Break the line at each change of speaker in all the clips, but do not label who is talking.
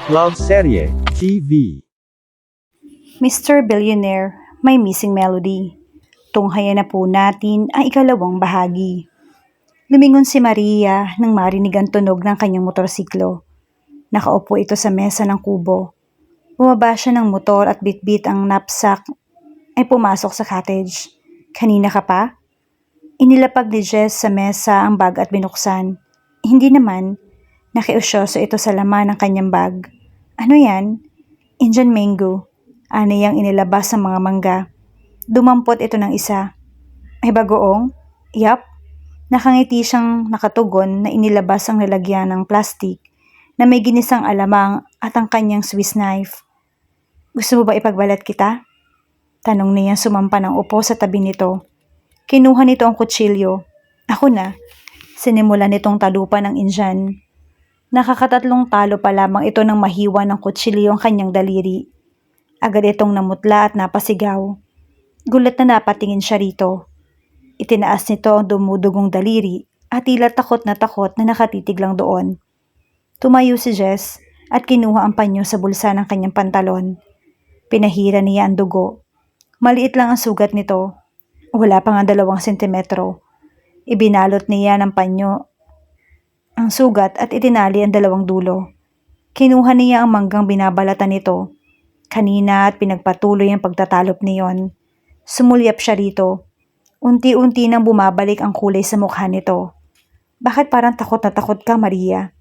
Love Serye TV.
Mr. Billionaire, may missing melody. Tunghayan na po natin ang ikalawang bahagi. Lumingon si Maria nang marinig ang tunog ng kanyang motorsiklo. Nakaupo ito sa mesa ng kubo. Bumaba siya ng motor at bitbit ang knapsack ay pumasok sa cottage. Kanina ka pa? Inilapag ni Jess sa mesa ang bag at binuksan. Hindi naman. Nakiusyoso ito sa laman ng kanyang bag. Ano yan? Indian mango. Aniyang inilabas ang mga mangga. Dumampot ito ng isa. Ay bagoong? Yap. Nakangiti siyang nakatugon na inilabas ang lalagyan ng plastic na may ginisang alamang at ang kanyang Swiss knife. Gusto mo ba ipagbalat kita? Tanong niya sumampa ng upo sa tabi nito. Kinuha nito ang kutsilyo. Ako na. Sinimulan nitong talupan ng Indian. Nakakatatlong talo pa lamang ito nang mahiwa ng kutsilyo ang kanyang daliri. Agad itong namutla at napasigaw. Gulat na napatingin siya rito. Itinaas nito ang dumudugong daliri at tila takot na nakatitig lang doon. Tumayo si Jess at kinuha ang panyo sa bulsa ng kanyang pantalon. Pinahira niya ang dugo. Maliit lang ang sugat nito. Wala pa nga 2 sentimetro. Ibinalot niya ng panyo ang sugat at itinali ang 2 dulo. Kinuha niya ang manggang binabalatan nito. Kanina at pinagpatuloy ang pagtatalop niyon. Sumulyap siya rito. Unti-unti nang bumabalik ang kulay sa mukha nito. Bakit parang takot na takot ka, Maria?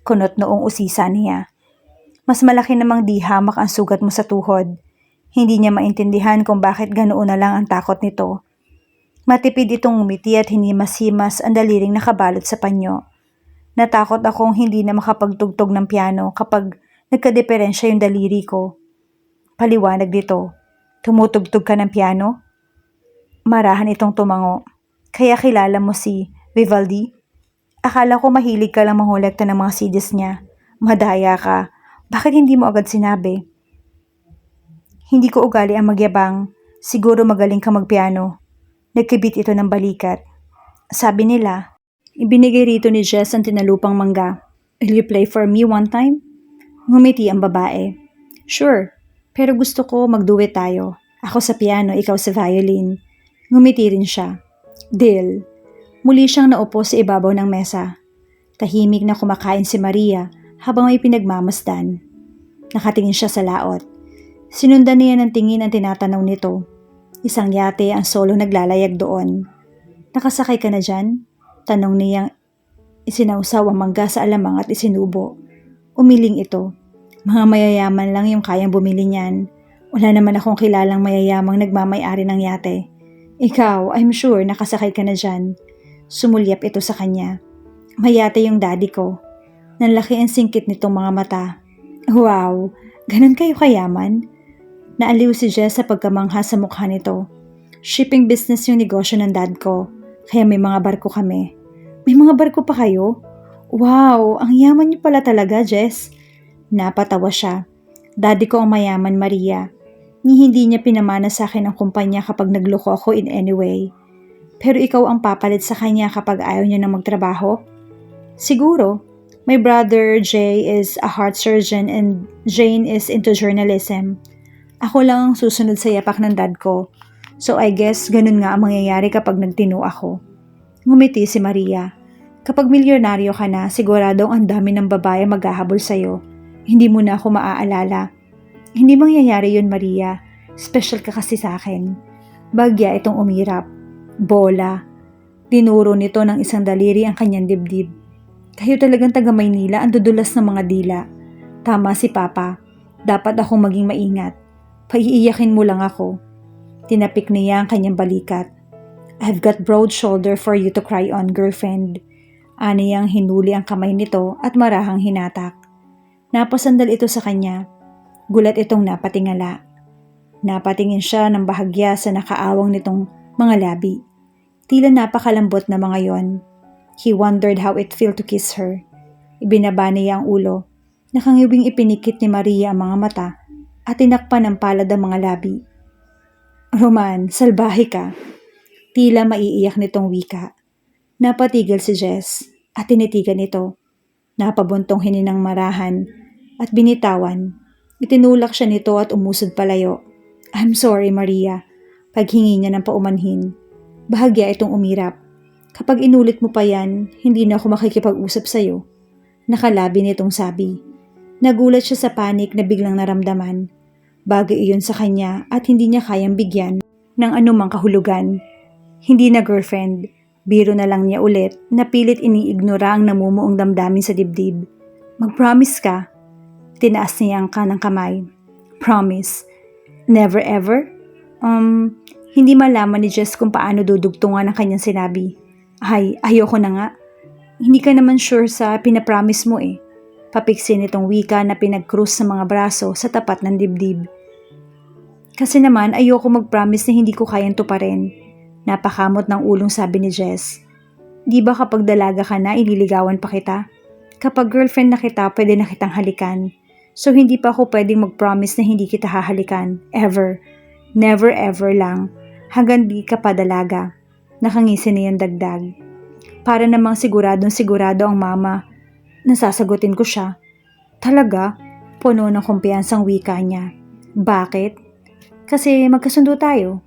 Kunot noong usisa niya. Mas malaki namang di hamak ang sugat mo sa tuhod. Hindi niya maintindihan kung bakit ganoon na lang ang takot nito. Matipid itong ngumiti at hinimas-himas ang daliring nakabalot sa panyo. Natakot akong hindi na makapagtugtog ng piano kapag nagkadeperensya yung daliri ko. Paliwanag dito. Tumutugtog ka ng piano? Marahan itong tumango. Kaya kilala mo si Vivaldi? Akala ko mahilig ka lang mangolekta ng mga CDs niya. Madaya ka. Bakit hindi mo agad sinabi? Hindi ko ugali ang magyabang. Siguro magaling ka magpiano. Nagkibit ito ng balikat. Sabi nila, ibinigay rito ni Jess ang tinalupang mangga. Will you play for me one time? Ngumiti ang babae. Sure, pero gusto ko mag-duet tayo. Ako sa piano, ikaw sa violin. Ngumiti rin siya. Deal. Muli siyang naupo sa ibabaw ng mesa. Tahimik na kumakain si Maria habang may pinagmamasdan. Nakatingin siya sa laot. Sinundan niya ng tingin ang tinatanaw nito. Isang yate ang solo naglalayag doon. Nakasakay ka na dyan? Tanong niyang isinausaw ang mangga sa alamang at isinubo. Umiling ito. Mga mayayaman lang yung kayang bumili niyan. Wala naman akong kilalang mayayamang nagmamay-ari ng yate. Ikaw, I'm sure nakasakay ka na dyan. Sumulyap ito sa kanya. Mayate yung daddy ko. Nanlaki ang singkit nitong mga mata. Wow, ganun kayo kayaman? Naaliw si Jess sa pagkamangha sa mukha nito. Shipping business yung negosyo ng dad ko, kaya may mga barko kami. May mga barko pa kayo? Wow, ang yaman niyo pala talaga, Jess. Napatawa siya. Daddy ko ang mayaman, Maria. Ni hindi niya pinamana sa akin ang kumpanya kapag nagloko ako in any way. Pero ikaw ang papalit sa kanya kapag ayaw niya na magtrabaho? Siguro. My brother Jay is a heart surgeon and Jane is into journalism. Ako lang ang susunod sa yapak ng dad ko. So I guess ganun nga ang mangyayari kapag nagtino ako. Ngumiti si Maria. Kapag milyonaryo ka na, siguradong ang dami ng babae maghahabol sa'yo. Hindi mo na ako maaalala. Hindi mangyayari yun, Maria. Special ka kasi sa akin. Bagya itong umirap. Bola. Tinuro nito ng isang daliri ang kanyang dibdib. Kayo talagang taga Maynila ang dudulas ng mga dila. Tama si Papa. Dapat akong maging maingat. Paiiyakin mo lang ako. Tinapik niya ang kanyang balikat. I've got broad shoulder for you to cry on, girlfriend. Aniyang hinuli ang kamay nito at marahang hinatak. Napasandal ito sa kanya. Gulat itong napatingala. Napatingin siya ng bahagya sa nakaawang nitong mga labi. Tila napakalambot na mga yon. He wondered how it felt to kiss her. Ibinaba niya ang ulo. Nakangiwing ipinikit ni Maria ang mga mata at tinakpan ng palad ang mga labi. Roman, salbahe ka. Tila maiiyak nitong wika. Napatigil si Jess at tinitigan ito. Napabuntong hininang marahan. at binitawan. Itinulak siya nito at umusod palayo. I'm sorry, Maria. Paghingi niya ng paumanhin. Bahagya itong umirap. Kapag inulit mo pa yan, hindi na ako makikipag-usap sa'yo. Nakalabi nitong sabi. Nagulat siya sa panik na biglang naramdaman. Bagay iyon sa kanya at hindi niya kayang bigyan ng anumang kahulugan. Hindi na girlfriend. Biro na lang niya ulit na pilit iniignora ang namumuong damdamin sa dibdib. Mag-promise ka. Tinaas niya ang kanang kamay. Promise. Never ever? Hindi malaman ni Jess kung paano dudugtungan ang kanyang sinabi. Ay, ayoko na nga. Hindi ka naman sure sa pinapromise mo eh. Papiksin itong wika na pinag-cruise sa mga braso sa tapat ng dibdib. Kasi naman ayoko mag-promise na hindi ko kayang tuparin. Napakamot ng ulong sabi ni Jess. Di ba kapag dalaga ka na, ililigawan pa kita? Kapag girlfriend na kita, pwede na kitang halikan. So hindi pa ako pwedeng mag-promise na hindi kita hahalikan. Ever. Never ever lang. Hanggang di ka pa dalaga. Nakangisi niyang dagdag. Para namang siguradong sigurado ang mama. Nasasagutin ko siya. Talaga? Puno ng kumpiyansang wika niya. Bakit? Kasi magkasundo tayo.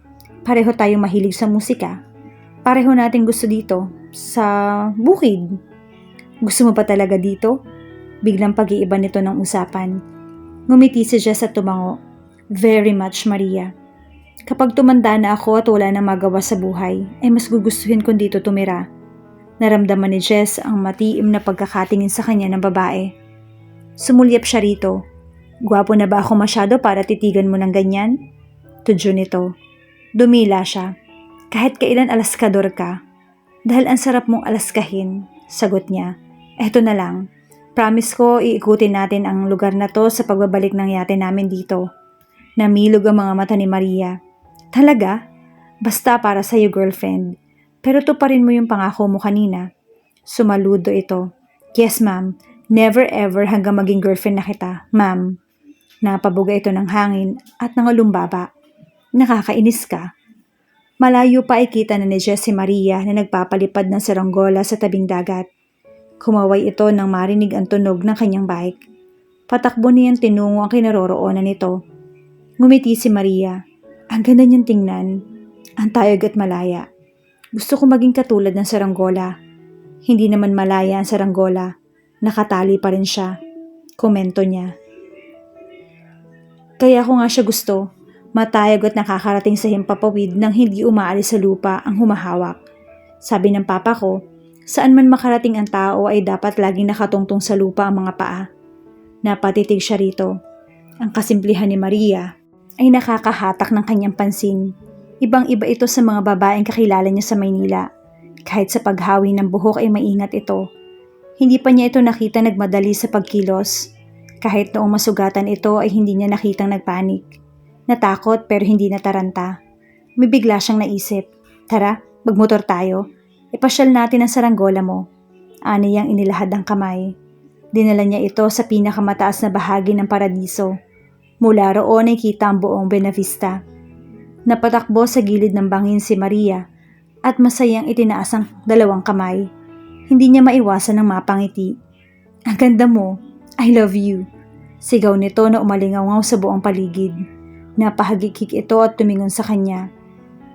Pareho tayong mahilig sa musika. Pareho natin gusto dito. Sa bukid. Gusto mo pa talaga dito? Biglang pag-iiba nito ng usapan. Ngumiti si Jess at tumango. Very much, Maria. Kapag tumanda na ako at wala na magawa sa buhay, ay mas gugustuhin kong dito tumira. Naramdaman ni Jess ang matiim na pagkakatingin sa kanya ng babae. Sumulyap siya rito. Gwapo na ba ako masyado para titigan mo ng ganyan? Tudyo nito. Dumila siya. Kahit kailan alaskador ka. Dahil ang sarap mong alaskahin, sagot niya. Eto na lang. Promise ko, iikutin natin ang lugar na to sa pagbabalik ng yate namin dito. Namilog ang mga mata ni Maria. Talaga? Basta para sa'yo, girlfriend. Pero tuparin mo yung pangako mo kanina. Sumaludo ito. Yes, ma'am. Never ever hanggang maging girlfriend na kita, ma'am. Napabuga ito ng hangin at nangalumbaba. Nakakainis ka. Malayo pa ay kita na ni Jess si Maria na nagpapalipad ng saranggola sa tabing dagat. Kumaway ito nang marinig ang tunog ng kanyang bike. Patakbo niyang tinungo ang kinaroroonan nito. Ngumiti si Maria. Ang ganda niyang tingnan. Ang tayog at malaya. Gusto ko maging katulad ng saranggola. Hindi naman malaya ang saranggola. Nakatali pa rin siya. Komento niya. Kaya ko nga siya gusto. Matayog at nakakarating sa himpapawid nang hindi umaalis sa lupa ang humahawak. Sabi ng papa ko, saan man makarating ang tao ay dapat laging nakatungtong sa lupa ang mga paa. Napatitig siya rito. Ang kasimplihan ni Maria ay nakakahatak ng kanyang pansin. Ibang-iba ito sa mga babaeng kakilala niya sa Maynila. Kahit sa paghawi ng buhok ay maingat ito. Hindi pa niya ito nakita nagmadali sa pagkilos. Kahit noong masugatan ito ay hindi niya nakitang nagpanik. Natakot pero hindi nataranta. May bigla siyang naisip. Tara, magmotor tayo. Ipasyal natin ang saranggola mo. Ani niyang inilahad ang kamay. Dinala niya ito sa pinakamataas na bahagi ng paradiso. Mula roon ay kita ang buong Benavista. Napatakbo sa gilid ng bangin si Maria at masayang itinaas ang dalawang kamay. Hindi niya maiwasan ng mapangiti. Ang ganda mo. I love you. Sigaw nito na umalingaw sa buong paligid. Napahagikik ito at tumingon sa kanya.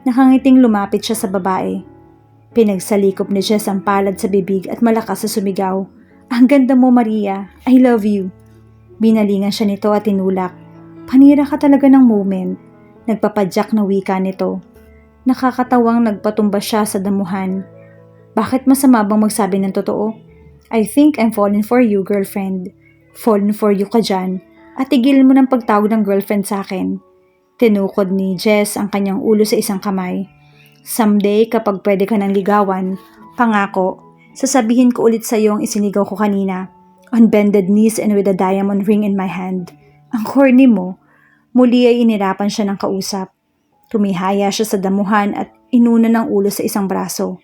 Nakangiting lumapit siya sa babae. Pinagsalikop ni Jess ang palad sa bibig at malakas sa sumigaw. Ang ganda mo, Maria. I love you. Binalingan siya nito at tinulak. Panira ka talaga ng moment. Nagpapadyak na wika nito. Nakakatawang nagpatumba siya sa damuhan. Bakit masama bang magsabi ng totoo? I think I'm falling for you, girlfriend. Falling for you ka dyan. At tigilin mo ng pagtawag ng girlfriend sa akin. Tinukod ni Jess ang kanyang ulo sa isang kamay. Someday, kapag pwede ka nang ligawan, pangako, sasabihin ko ulit sa iyo ang isinigaw ko kanina. On bended knees and with a diamond ring in my hand. Ang corny mo. Muli ay inirapan siya ng kausap. Tumihaya siya sa damuhan at inuna ng ulo sa isang braso.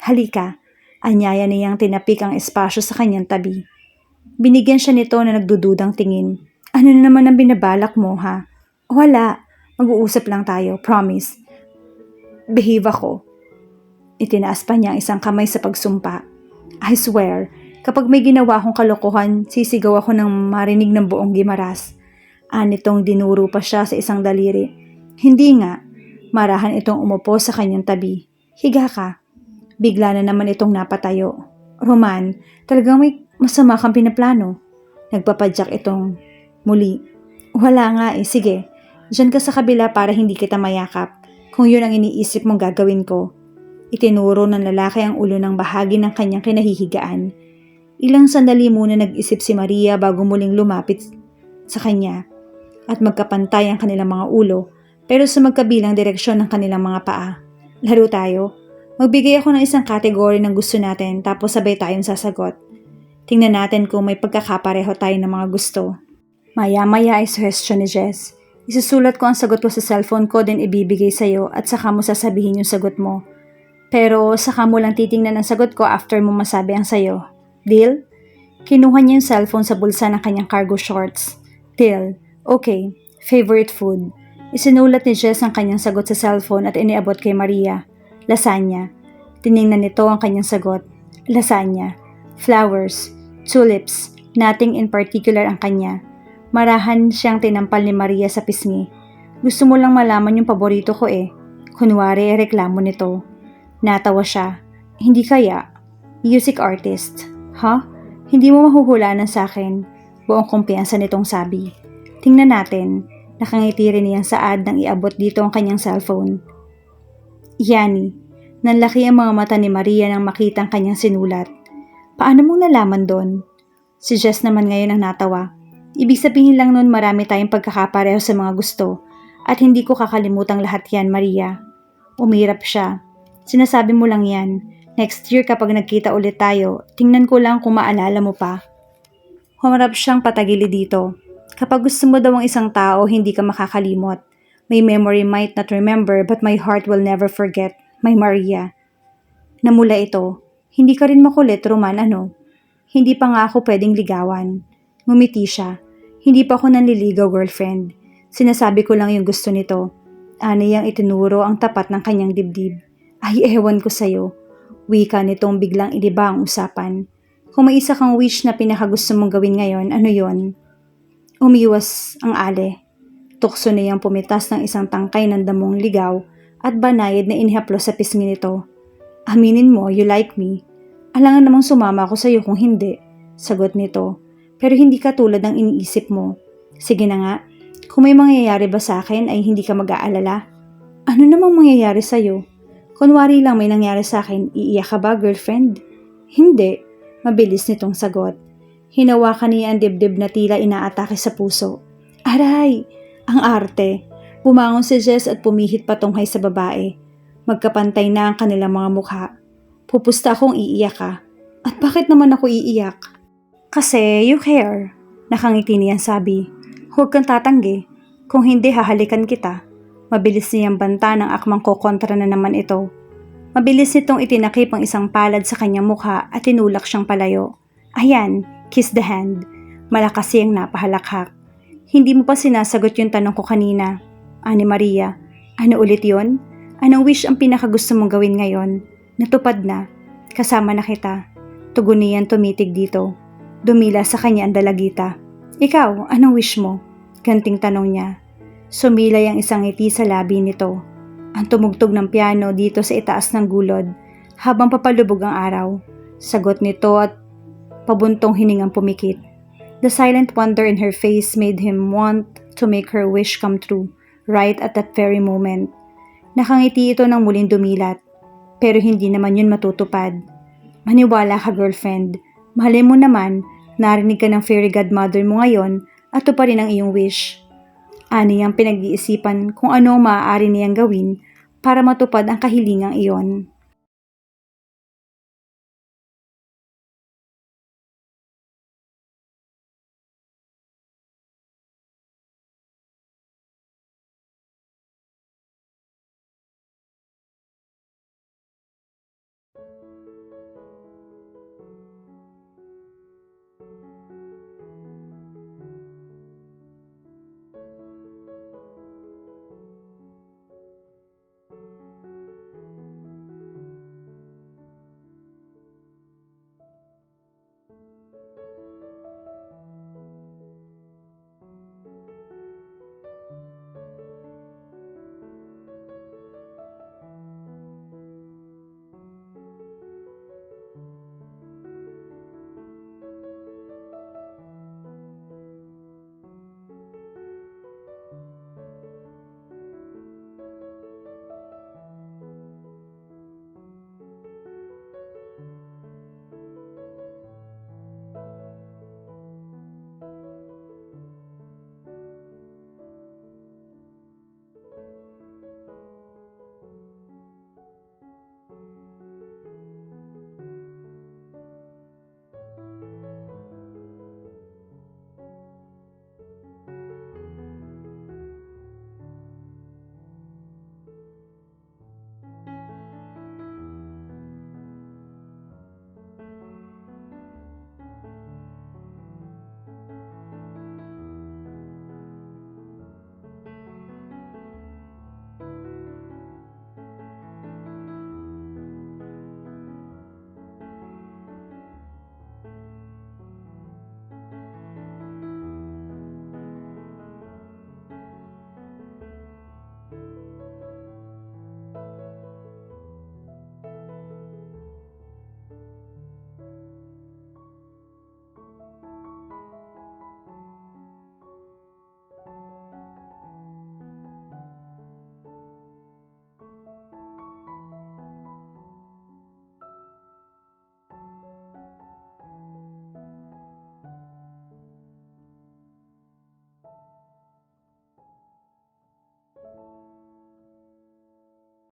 Halika, anyaya niyang tinapik ang espasyo sa kanyang tabi. Binigyan siya nito na nagdududang tingin. Ano na naman ang binabalak mo, ha? Wala. Mag-uusap lang tayo, promise. Behave ako. Itinaas pa niya ang isang kamay sa pagsumpa. I swear, Kapag may ginawa akong kalokohan, sisigaw ako ng marinig ng buong Gimaras. Anitong dinuro pa siya sa isang daliri. Hindi nga, marahan itong umupo sa kanyang tabi. Higa ka. Bigla na naman itong napatayo. Roman, talagang may masama kang pinaplano. Nagpapadyak itong muli. Wala nga sige. Diyan ka sa kabila para hindi kita mayakap. Kung yun ang iniisip mong gagawin ko. Itinuro ng lalaki ang ulo ng bahagi ng kanyang kinahihigaan. Ilang sandali muna nag-isip si Maria bago muling lumapit sa kanya at magkapantay ang kanilang mga ulo pero sa magkabilang direksyon ng kanilang mga paa. Laro tayo. Magbigay ako ng isang kategory ng gusto natin tapos sabay tayong sasagot. Tingnan natin kung may pagkakapareho tayo ng mga gusto. Maya-maya ay suhestyon ni Jess. Isusulat ko ang sagot ko sa cellphone ko then ibibigay sa'yo at saka mo sasabihin yung sagot mo. Pero saka mo lang titingnan ang sagot ko after mo masabi ang sayo. Deal? Kinuha niya yung cellphone sa bulsa ng kanyang cargo shorts. Deal. Okay. Favorite food. Isinulat ni Jess ang kanyang sagot sa cellphone at iniabot kay Maria. Lasagna. Tiningnan nito ang kanyang sagot. Lasagna. Flowers. Tulips. Nothing in particular ang kanya. Marahan siyang tinampal ni Maria sa pisngi. Gusto mo lang malaman yung paborito ko Kunwari reklamo nito. Natawa siya. Hindi kaya? Music artist. Hindi mo mahuhulanan sa akin. Buong kumpiyansa nitong sabi. Tingnan natin. Nakangiti rin niyang saad nang iabot dito ang kanyang cellphone. Yani. Nanlaki ang mga mata ni Maria nang makita ang kanyang sinulat. Paano mo nalaman doon? Si Jess naman ngayon ang natawa. Ibig sabihin lang nun marami tayong pagkakapareho sa mga gusto at hindi ko kakalimutang lahat yan, Maria. Umirap siya. Sinasabi mo lang yan. Next year kapag nagkita ulit tayo, tingnan ko lang kung maalala mo pa. Humarap siyang patagili dito. Kapag gusto mo daw ang isang tao, hindi ka makakalimot. My memory might not remember but my heart will never forget. My Maria. Namula ito. Hindi ka rin makulit, Roman, Hindi pa nga ako pwedeng ligawan. Ngumiti siya. Hindi pa ako nanliligaw, girlfriend. Sinasabi ko lang yung gusto nito. Aniyang itinuro ang tapat ng kanyang dibdib. Ay, ewan ko sa'yo. Wika nitong biglang iniba ang usapan. Kung may isa kang wish na pinakagusto mong gawin ngayon, ano yon? Umiwas ang ale. Tukso niyang pumitas ng isang tangkay ng damong ligaw at banayad na inihaplo sa pisngi nito. Aminin mo, you like me. Alangan namang sumama ako sa'yo kung hindi. Sagot nito. Pero hindi ka tulad ng iniisip mo. Sige na nga. Kung may mangyayari ba sa akin ay hindi ka mag-aalala? Ano namang mangyayari sa'yo? Kunwari lang may nangyari sa akin, iiyak ka ba, girlfriend? Hindi. Mabilis nitong sagot. Hinawakan niya ang dibdib na tila inaatake sa puso. Aray! Ang arte. Bumangon si Jess at pumihit patunghay sa babae. Magkapantay na ang kanilang mga mukha. Pupusta akong iiyak ka. At bakit naman ako iiyak? Kasi you care. Nakangiti niyang sabi. Huwag kang tatanggi. Kung hindi hahalikan kita. Mabilis niyang banta ng akmang kokontra na naman ito. Mabilis nitong itinakip ang isang palad sa kanyang mukha at tinulak siyang palayo. Ayan, kiss the hand. Malakas siyang napahalakhak. Hindi mo pa sinasagot yung tanong ko kanina. Ani Maria, ano ulit yon? Anong wish ang pinakagusto mong gawin ngayon? Natupad na. Kasama na kita. Tugon niyan tumitig dito. Dumila sa kanya ang dalagita. Ikaw, anong wish mo? Ganting tanong niya. Sumilay ang isang ngiti sa labi nito. Ang tumugtog ng piano dito sa itaas ng gulod habang papalubog ang araw. Sagot nito at pabuntong hiningang pumikit. The silent wonder in her face made him want to make her wish come true right at that very moment. Nakangiti ito nang muling dumilat. Pero hindi naman yun matutupad. Maniwala ka, girlfriend. Mahalin mo naman, narinig ka ng fairy godmother mo ngayon at tuparin ang iyong wish. Ani ang pinag-iisipan kung ano ang maaari niyang gawin para matupad ang kahilingang iyon.